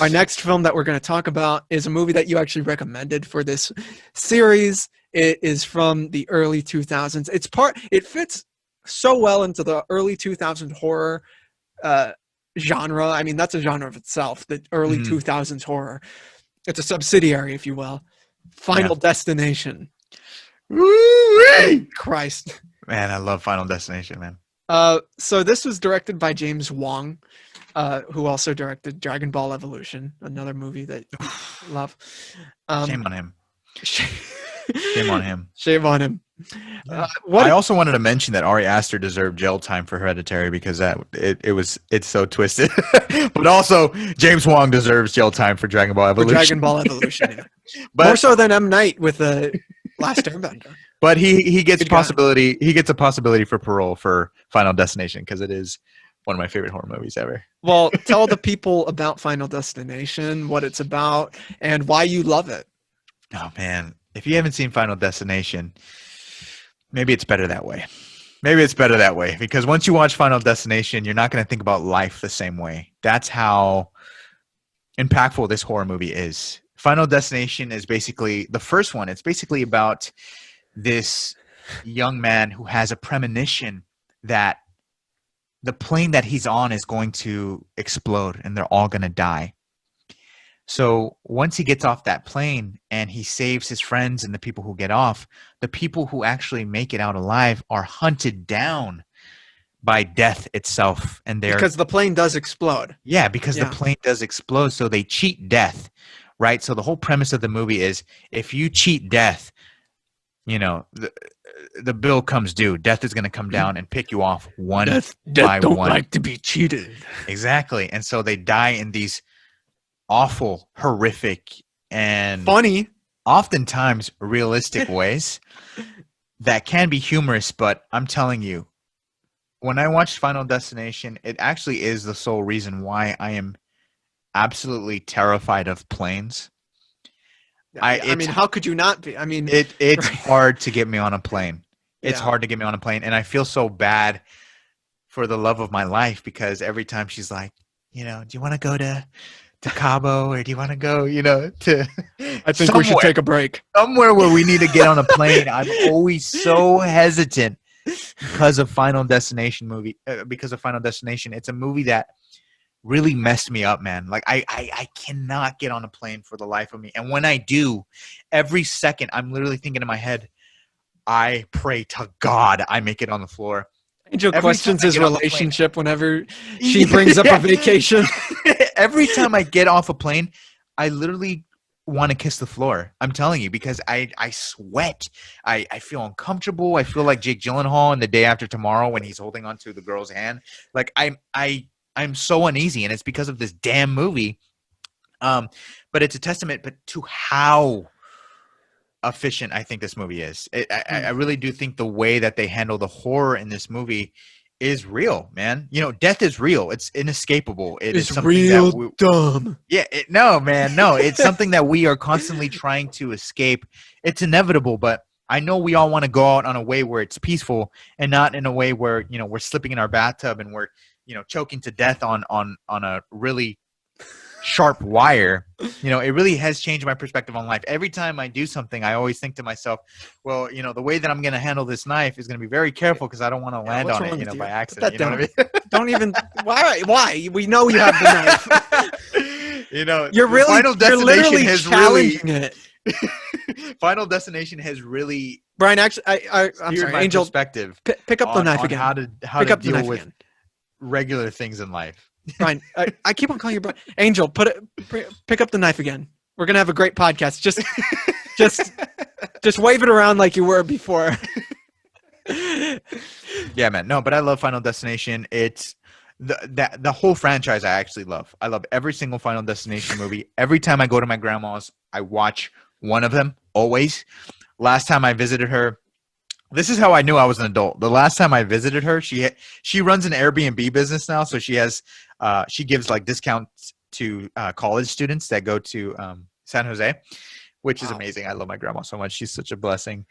My next film that we're going to talk about is a movie that you actually recommended for this series. It is from the early 2000s. It fits so well into the early 2000 horror genre. I mean, that's a genre of itself, the early 2000s horror. It's a subsidiary, if you will. Final Destination. Woo-wee! Christ. Man, I love Final Destination, man. So this was directed by James Wong, who also directed Dragon Ball Evolution, another movie that I love. Shame on him. Shame on him. Shame on him. I also wanted to mention that Ari Aster deserved jail time for Hereditary because it's so twisted. But also James Wong deserves jail time for Dragon Ball Evolution. For Dragon Ball Evolution, yeah. But more so than M. Night with the Last Airbender. But he gets a possibility. He gets a possibility for parole for Final Destination because it is one of my favorite horror movies ever. Well, tell the people about Final Destination, what it's about, and why you love it. Oh man, if you haven't seen Final Destination, maybe it's better that way. Maybe it's better that way because once you watch Final Destination, you're not going to think about life the same way. That's how impactful this horror movie is. Final Destination is basically the first one. It's basically about this young man who has a premonition that the plane that he's on is going to explode and they're all going to die. So once he gets off that plane and he saves his friends and the people who get off, the people who actually make it out alive are hunted down by death itself. And because the plane does explode. Yeah, because the plane does explode. So they cheat death, right? So the whole premise of the movie is if you cheat death, you know, the bill comes due. Death is going to come down and pick you off one by Death don't one. like to be cheated. Exactly. And so they die in these awful, horrific, and funny, oftentimes realistic ways that can be humorous. But I'm telling you, when I watched Final Destination, it actually is the sole reason why I am absolutely terrified of planes. I mean, how could you not be? I mean, it's hard to get me on a plane. It's hard to get me on a plane. And I feel so bad for the love of my life because every time she's like, you know, do you want to go to Cabo or do you want to go, you know, to I think we should take a break. Somewhere where we need to get on a plane. I'm always so hesitant because of Final Destination movie. Because of Final Destination. It's a movie that really messed me up, man. Like I cannot get on a plane for the life of me. And when I do, every second I'm literally thinking in my head, I pray to God I make it on the floor. Angel questions his relationship whenever she brings up a vacation. Every time I get off a plane, I literally want to kiss the floor. I'm telling you, because I sweat. I feel uncomfortable. I feel like Jake Gyllenhaal in The Day After Tomorrow when he's holding onto the girl's hand. Like I'm so uneasy, and it's because of this damn movie. But it's a testament to how efficient I think this movie is. I really do think the way that they handle the horror in this movie is real, man. You know, death is real. It's inescapable. It's something real dumb. Yeah, no, man, no. It's something that we are constantly trying to escape. It's inevitable, but I know we all want to go out on a way where it's peaceful and not in a way where, you know, we're slipping in our bathtub and we're, you know, choking to death on a really sharp wire. You know, it really has changed my perspective on life. Every time I do something, I always think to myself, well, you know, the way that I'm going to handle this knife is going to be very careful because I don't want to land on it, you know, by accident. You know what I mean? Don't even. Why? We know you have the knife. You know, you're literally challenging it. Final Destination has really, Brian. Actually, I'm sorry, Angel. Perspective. Pick up the knife again. How to deal with regular things in life. Fine. I keep on calling you Brian. Angel, pick up the knife again. We're gonna have a great podcast. Just wave it around like you were before. Yeah, man. No, but I love Final Destination. It's the whole franchise I actually love. I love every single Final Destination movie. Every time I go to my grandma's, I watch one of them, always. Last time I visited her, this is how I knew I was an adult. The last time I visited her, she runs an Airbnb business now, so she gives like discounts to college students that go to San Jose, which is amazing. I love my grandma so much. She's such a blessing.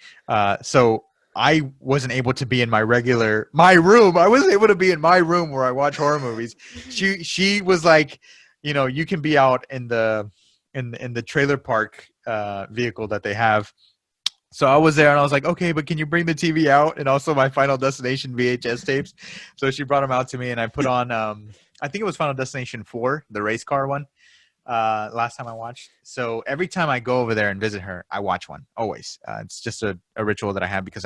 So I wasn't able to be in my room. I wasn't able to be in my room where I watch horror movies. She was like, you can be out in the trailer park vehicle that they have. So I was there and I was like, okay, but can you bring the TV out and also my Final Destination VHS tapes? So she brought them out to me and I put on, I think it was Final Destination 4, the race car one, last time I watched. So every time I go over there and visit her, I watch one, always. It's just a ritual that I have because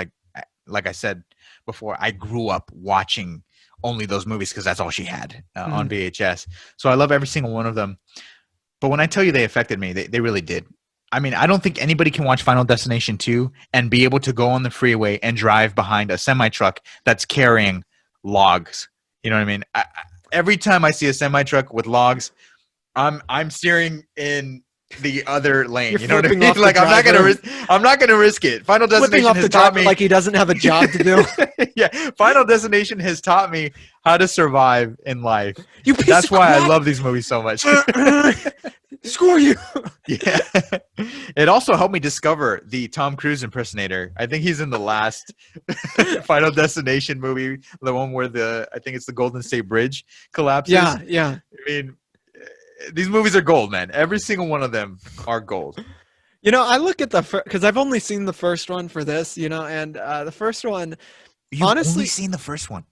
like I said before, I grew up watching only those movies because that's all she had on VHS. So I love every single one of them. But when I tell you they affected me, they really did. I mean, I don't think anybody can watch Final Destination 2 and be able to go on the freeway and drive behind a semi-truck that's carrying logs. You know what I mean? Every time I see a semi-truck with logs, I'm steering in the other lane. You're you know what I flipping mean? off the Like I'm not gonna risk it. Final Flipping Destination off has the taught driver me like he doesn't have a job to do. yeah, Final Destination has taught me how to survive in life. You piece That's of why I crap. love these movies so much. Screw you. Yeah. It also helped me discover the Tom Cruise impersonator. I think he's in the last Final Destination movie, the one where I think it's the Golden State Bridge collapses. Yeah. I mean, these movies are gold, man. Every single one of them are gold. I look at because I've only seen the first one for this, and the first one, You've honestly, only seen the first one.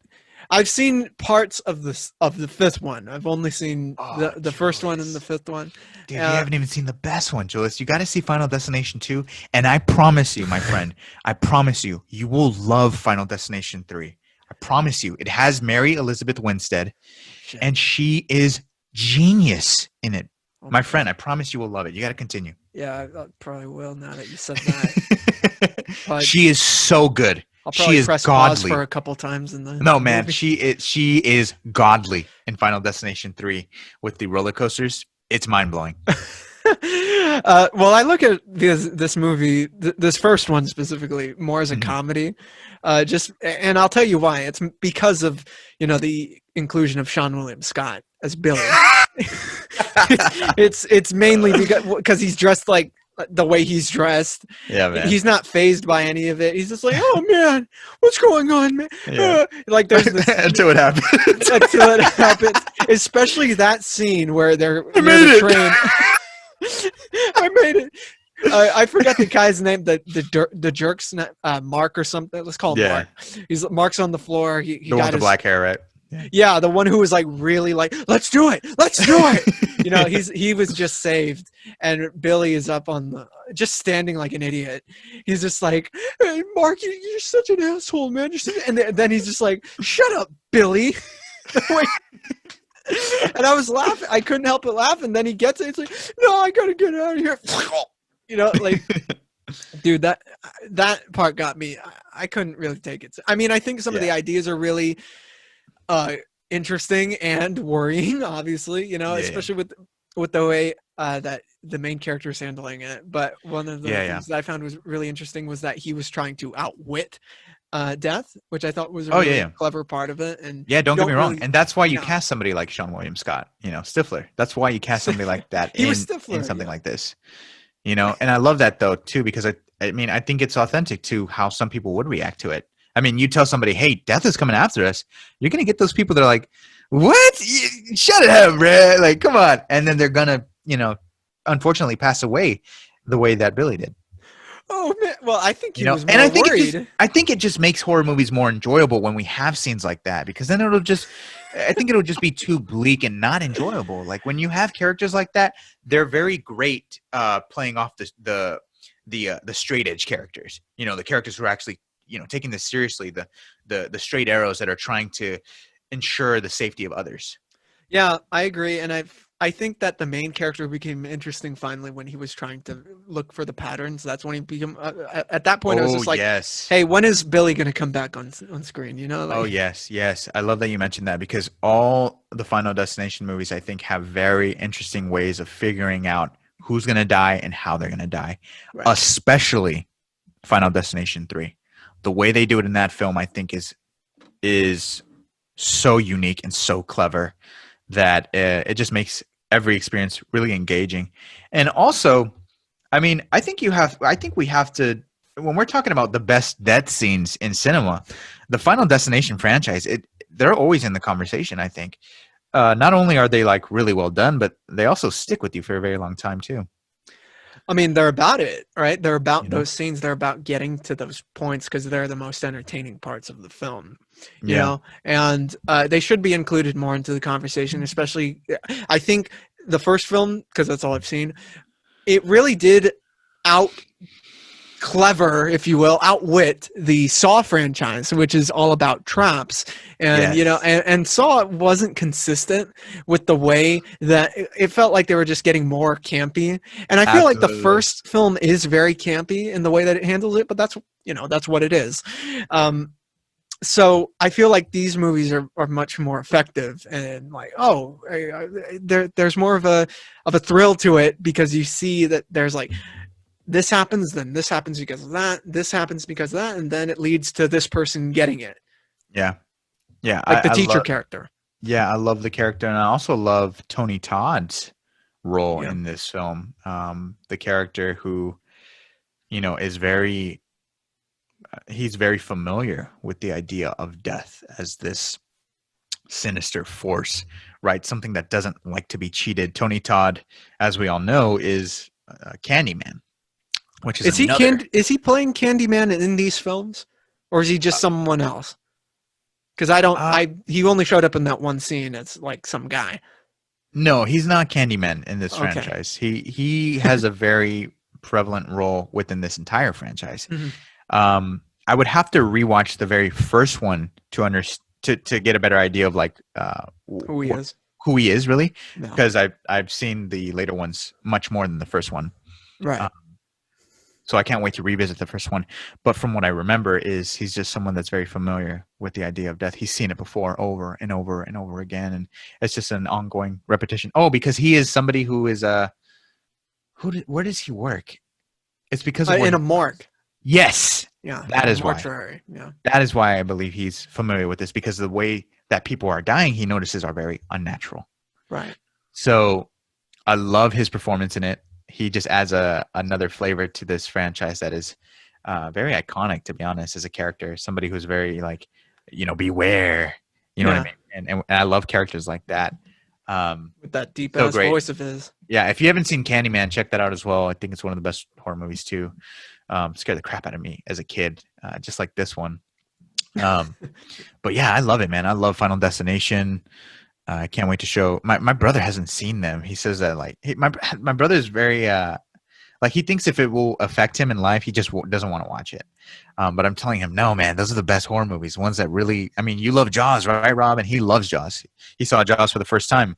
I've seen parts of the fifth one. I've only seen the first one and Julius. the fifth one. Dude, you haven't even seen the best one, Julius. You got to see Final Destination 2. And I promise you, my friend, I promise you, you will love Final Destination 3. I promise you. It has Mary Elizabeth Winstead, Shit. and she is genius in it. Oh My friend, I promise you will love it. You got to continue. Yeah, I probably will now that you said that. But She is so good. I'll She probably is press pause godly. for a couple times in the No, man, movie. she is godly in Final Destination 3 with the roller coasters. It's mind blowing. Well, I look at this movie, this first one specifically, more as a comedy. And I'll tell you why. It's because of the inclusion of Sean William Scott as Billy. it's mainly because he's dressed like the way he's dressed. Yeah, man. He's not phased by any of it. He's just like, oh man, what's going on, man? Yeah. Like there's this until it happens. until it happens. Especially that scene where they're near made the it. train. I made it. I forget the guy's name. The jerk's Mark or something. Let's call him Mark. Mark's on the floor. He The got one with the his, black hair, right? Yeah, the one who was like really like, let's do it. He was just saved, and Billy is up on just standing like an idiot. He's just like, hey, Mark, you're such an asshole, man. And then he's just like, shut up, Billy. And I was laughing. I couldn't help but laugh. And then he gets it. It's like, no, I gotta get out of here. Dude, that part got me. I couldn't really take it. I mean, I think some of the ideas are really interesting and worrying, obviously, especially with the way that the main character is handling it. But one of the things that I found was really interesting was that he was trying to outwit death, which I thought was a really clever part of it. And don't get me wrong. And that's why you cast somebody like Sean William Scott, Stifler. That's why you cast somebody like that in something like this. And I love that though too, because I mean I think it's authentic to how some people would react to it. I mean, you tell somebody, hey, death is coming after us, you're gonna get those people that are like, what? Shut it up, man. Like, come on. And then they're gonna, unfortunately pass away the way that Billy did. Oh man, well, I think he was more and I think worried. I think it just makes horror movies more enjoyable when we have scenes like that, because then it'll just be too bleak and not enjoyable. Like when you have characters like that, they're very great playing off the straight edge characters. The characters who are actually taking this seriously, the straight arrows that are trying to ensure the safety of others. Yeah, I agree, and I think that the main character became interesting finally when he was trying to look for the patterns. That's when he became. At that point, I was just like, yes. "Hey, when is Billy going to come back on screen?" Yes. I love that you mentioned that, because all the Final Destination movies, I think, have very interesting ways of figuring out who's going to die and how they're going to die. Right. Especially Final Destination 3. The way they do it in that film, I think, is so unique and so clever that it just makes every experience really engaging. And also, I mean, I think we have to, when we're talking about the best death scenes in cinema, the Final Destination franchise, they're always in the conversation, I think. not only are they like really well done, but they also stick with you for a very long time too. I mean, they're about it, right? They're about You know? those scenes. They're about getting to those points because they're the most entertaining parts of the film, you Yeah. know? And they should be included more into the conversation, especially, I think the first film, because that's all I've seen, it really did out clever, if you will, outwit the Saw franchise, which is all about traps. And, you know, Yes. and Saw wasn't consistent with the way that it felt like they were just getting more campy. And I feel like the Absolutely. first film is very campy in the way that it handles it, but that's, you know, that's what it is. So I feel like these movies are much more effective and like, oh, there's more of a thrill to it because you see that there's like, this happens, then this happens because of that, this happens because of that, and then it leads to this person getting it, Yeah. Yeah. like the I teacher love. character. Yeah, I love the character, and I also love Tony Todd's role Yeah. in this film. The character who, you know, is very he's very familiar with the idea of death as this sinister force, right? Something that doesn't like to be cheated. Tony Todd, as we all know, is Candyman, which is another. Is he playing Candyman in these films, or is he just someone else? Because I don't, Uh, I he only showed up in that one scene as like some guy. no, he's not Candyman in this Okay. franchise. He has a very prevalent role within this entire franchise. Mhm. I would have to rewatch the very first one to to get a better idea of like Who he is? who he is really, No. because I've seen the later ones much more than the first one. Right. So I can't wait to revisit the first one. But from what I remember is he's just someone that's very familiar with the idea of death. He's seen it before over and over and over again, and it's just an ongoing repetition. Oh, because he is somebody who is where does he work? It's because of In what a morgue. yes, Yeah. that is why. Mortuary. Yeah. That is why I believe he's familiar with this, because the way that people are dying, he notices are very unnatural. Right. So I love his performance in it. He just adds another flavor to this franchise that is very iconic, to be honest, as a character. Somebody who's very like, you know, beware. You know what I mean? And I love characters like that. With that deep So ass great. voice of his. Yeah, if you haven't seen Candyman, check that out as well. I think it's one of the best horror movies too. Scared the crap out of me as a kid, just like this one. But yeah, I love it, man. I love Final Destination. I can't wait to show my brother hasn't seen them. He says that like my brother is very like he thinks if it will affect him in life, he just doesn't want to watch it. But I'm telling him, no, man, those are the best horror movies. Ones that really, I mean, you love Jaws, right, Rob? And he loves Jaws. He saw Jaws for the first time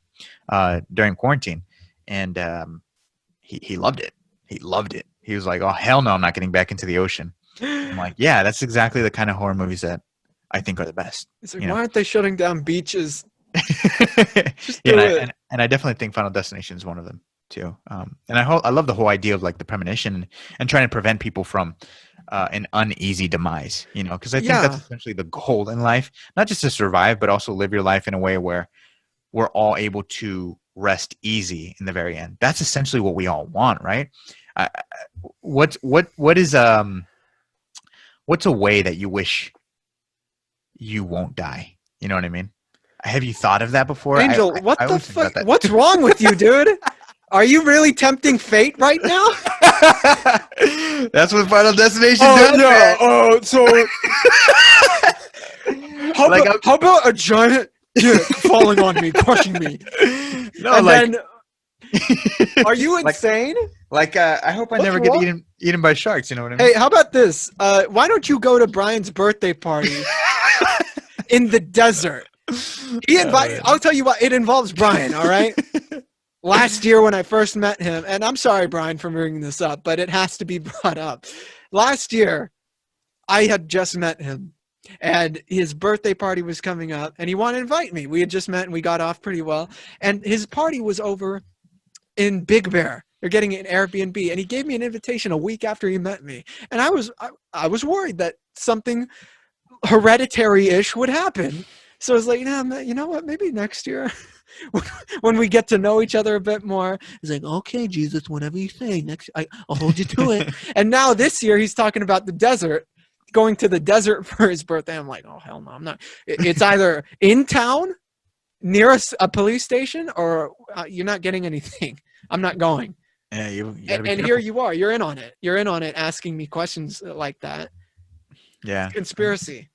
during quarantine, and he loved it. He loved it. He was like, oh hell no, I'm not getting back into the ocean. I'm like, yeah, that's exactly the kind of horror movies that I think are the best. It's like, why aren't they shutting down beaches? Just do Yeah, it. and I definitely think Final Destination is one of them too. And I love the whole idea of like the premonition and trying to prevent people from an uneasy demise. You know, because I think that's essentially the goal in life, not just to survive, but also live your life in a way where we're all able to rest easy in the very end. That's essentially what we all want, right? What is what's a way that you wish you won't die? You know what I mean? Have you thought of that before? Angel, I what the always think about fuck? that. What's wrong with you, dude? Are you really tempting fate right now? That's what Final Destination Oh does. yeah. Man. So Like, how about a giant dick falling on me, crushing me? No, And like, then, are you insane? I hope I What's never get wrong? eaten by sharks. You know what I mean? Hey, how about this? Why don't you go to Brian's birthday party in the desert? I'll tell you what. It involves Brian. All right. Last year when I first met him, and I'm sorry, Brian, for bringing this up, but it has to be brought up. Last year, I had just met him, and his birthday party was coming up, and he wanted to invite me. We had just met, and we got off pretty well. And his party was over in Big Bear. They're getting an Airbnb, and he gave me an invitation a week after he met me. And I was worried that something hereditary-ish would happen. So I was like, you know what? Maybe next year. When we get to know each other a bit more, he's like, okay, Jesus, whatever you say, I'll hold you to it. And now this year he's talking about the desert, going to the desert for his birthday. I'm like, oh, hell no, I'm not. It's either in town near a police station, or you're not getting anything. I'm not going. Yeah, you gotta be And here careful. you are. You're in on it. You're in on it, asking me questions like that. Yeah, Conspiracy.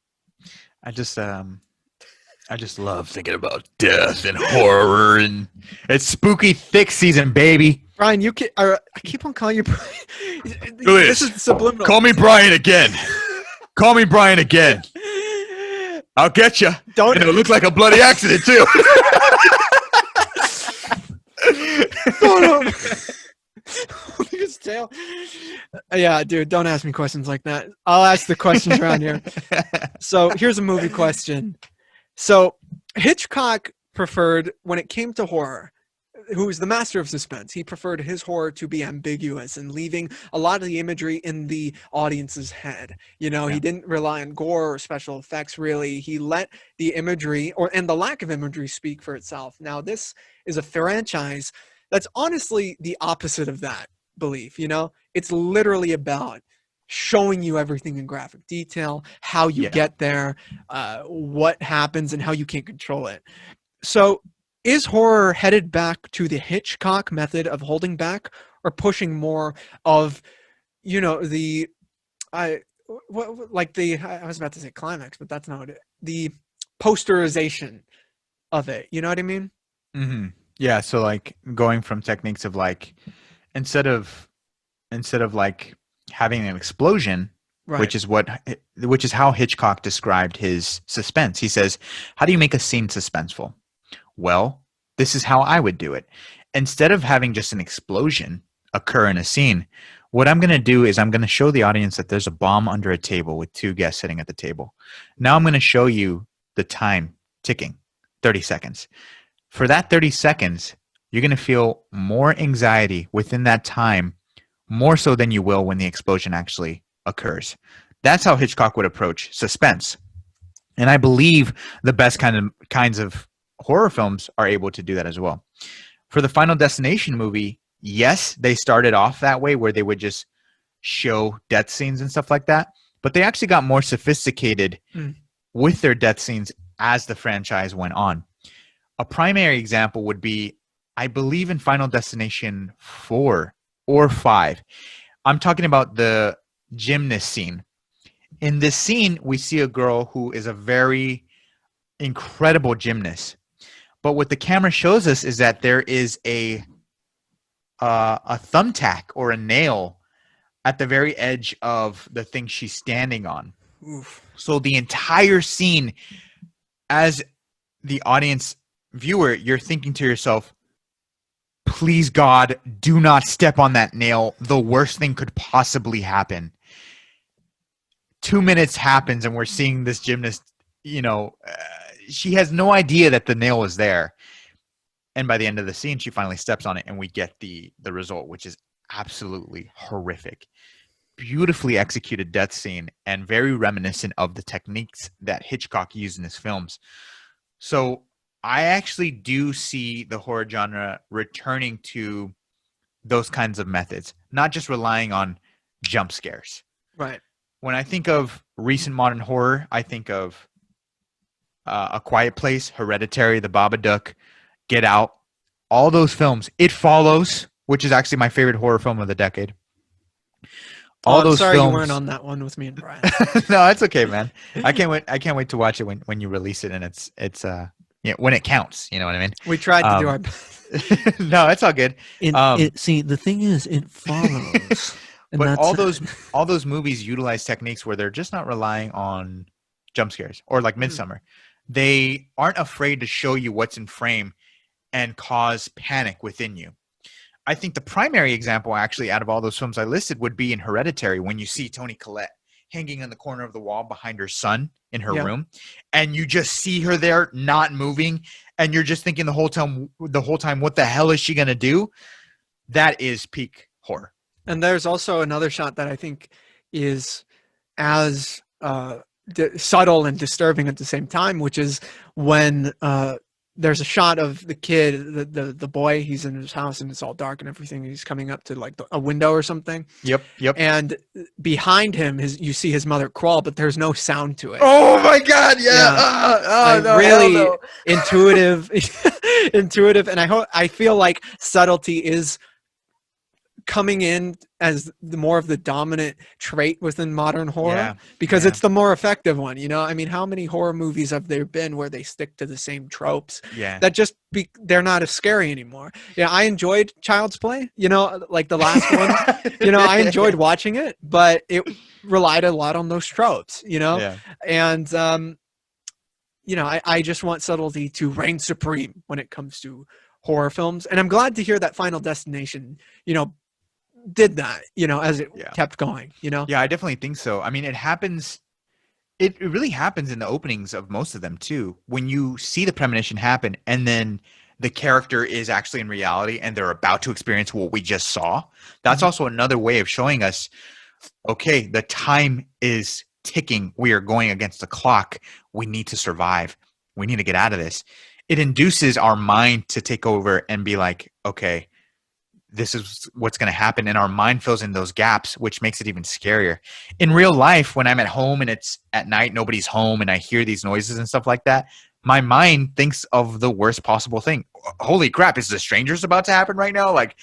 I just I just love thinking about death and horror, and it's spooky thick season, baby. Brian, I keep on calling you Brian. This Julius, is subliminal. call me Brian again. Call me Brian again. I'll get you. Don't. And it looks like a bloody accident too. Don't. His tail. Yeah, dude, don't ask me questions like that. I'll ask the questions around here. So here's a movie question. So Hitchcock preferred, when it came to horror, who was the master of suspense, he preferred his horror to be ambiguous and leaving a lot of the imagery in the audience's head. You know, Yeah. he didn't rely on gore or special effects, really. He let the imagery and the lack of imagery speak for itself. Now, this is a franchise that's honestly the opposite of that belief. You know, it's literally about showing you everything in graphic detail, how you Yeah. get there, what happens, and how you can't control it. So is horror headed back to the Hitchcock method of holding back, or pushing more of, you know, I was about to say climax, but that's not it. The posterization of it. You know what I mean? Mm-hmm. Yeah. So like going from techniques of like instead of like having an explosion, Right. which is how Hitchcock described his suspense. He says, "How do you make a scene suspenseful?" Well, this is how I would do it. Instead of having just an explosion occur in a scene, what I'm going to do is I'm going to show the audience that there's a bomb under a table with two guests sitting at the table. Now I'm going to show you the time ticking, 30 seconds. For that 30 seconds, you're going to feel more anxiety within that time, more so than you will when the explosion actually occurs. That's how Hitchcock would approach suspense. And I believe the best kinds of horror films are able to do that as well. For the Final Destination movie, yes, they started off that way where they would just show death scenes and stuff like that, but they actually got more sophisticated with their death scenes as the franchise went on. A primary example would be, I believe, in Final Destination 4 or 5. I'm talking about the gymnast scene. In this scene, we see a girl who is a very incredible gymnast. But what the camera shows us is that there is a thumbtack or a nail at the very edge of the thing she's standing on. Oof. So the entire scene, as the audience viewer, you're thinking to yourself, please God, do not step on that nail. The worst thing could possibly happen. 2 minutes happens and we're seeing this gymnast, she has no idea that the nail is there. And by the end of the scene, she finally steps on it and we get the result, which is absolutely horrific. Beautifully executed death scene and very reminiscent of the techniques that Hitchcock used in his films. So I actually do see the horror genre returning to those kinds of methods, not just relying on jump scares. Right. When I think of recent modern horror, I think of A Quiet Place, Hereditary, The Babadook, Get Out, all those films. It Follows, which is actually my favorite horror film of the decade. All those sorry films. You weren't on that one with me and Brian. No, it's okay, man. I can't wait to watch it when you release it, and it's when it counts. You know what I mean? We tried to do our best. No, it's all good. See, the thing is, it follows. But all those movies utilize techniques where they're just not relying on jump scares, or like Midsummer. They aren't afraid to show you what's in frame and cause panic within you. I think the primary example, actually, out of all those films I listed, would be in Hereditary, when you see Toni Collette hanging in the corner of the wall behind her son in her room, and you just see her there not moving, and you're just thinking the whole time, what the hell is she gonna do? That is peak horror. And there's also another shot that I think is as subtle and disturbing at the same time, which is when there's a shot of the kid, the boy. He's in his house and it's all dark and everything. He's coming up to like a window or something. Yep. And behind him, you see his mother crawl, but there's no sound to it. Oh my God! Yeah. Really intuitive, and I feel like subtlety is coming in as the more of the dominant trait within modern horror, because it's the more effective one. I mean, how many horror movies have there been where they stick to the same tropes that just they're not as scary anymore? I enjoyed Child's Play, like the last one. I enjoyed watching it, but it relied a lot on those tropes, and I just want subtlety to reign supreme when it comes to horror films, and I'm glad to hear that Final Destination did that, as it kept going, Yeah, I definitely think so. I mean, it happens. It really happens in the openings of most of them too. When you see the premonition happen and then the character is actually in reality and they're about to experience what we just saw. That's also another way of showing us, okay, the time is ticking. We are going against the clock. We need to survive. We need to get out of this. It induces our mind to take over and be like, okay, this is what's going to happen. And our mind fills in those gaps, which makes it even scarier. In real life, when I'm at home and it's at night, nobody's home, and I hear these noises and stuff like that, my mind thinks of the worst possible thing. Holy crap, is the strangers about to happen right now? Like,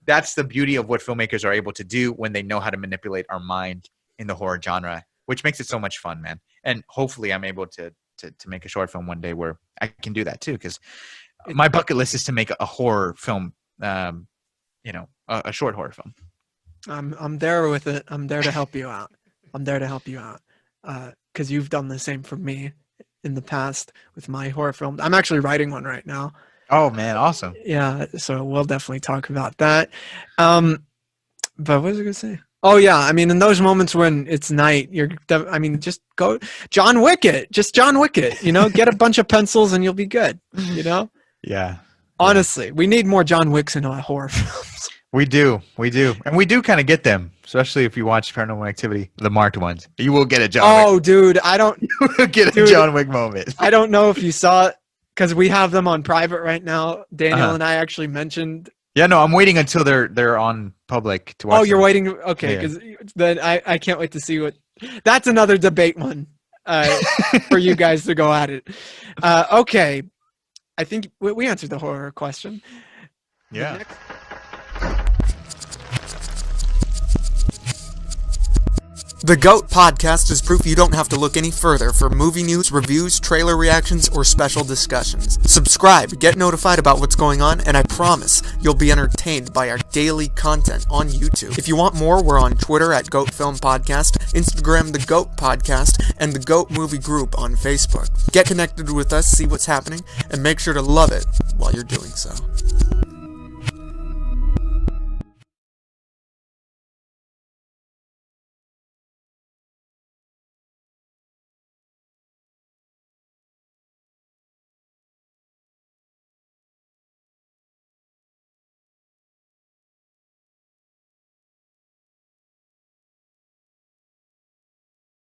that's the beauty of what filmmakers are able to do when they know how to manipulate our mind in the horror genre, which makes it so much fun, man. And hopefully I'm able to make a short film one day where I can do that too. Because my bucket list is to make a horror film, a short horror film. I'm there with it. I'm there to help you out. Because you've done the same for me in the past with my horror film. I'm actually writing one right now. Oh man, awesome. Yeah, so we'll definitely talk about that. But what was I gonna say? Oh yeah, I mean, in those moments when it's night, just go John Wick it. Just John Wick it. Get a bunch of pencils and you'll be good. Yeah. Honestly, we need more John Wicks in our horror films. We do. And we do kind of get them, especially if you watch Paranormal Activity, the marked ones. You will get a John Wick. Oh, dude, You will get a John Wick moment. I don't know if you saw it, because we have them on private right now. Daniel and I actually mentioned. Yeah, no, I'm waiting until they're on public to watch. Oh, you're them. waiting? Okay, because then I can't wait to see what. That's another debate one for you guys to go at it. Okay. I think we answered the horror question. Yeah. The GOAT Podcast is proof you don't have to look any further for movie news, reviews, trailer reactions, or special discussions. Subscribe, get notified about what's going on, and I promise you'll be entertained by our daily content on YouTube. If you want more, we're on Twitter at GOAT Film Podcast, Instagram The GOAT Podcast, and the GOAT Movie Group on Facebook. Get connected with us, see what's happening, and make sure to love it while you're doing so.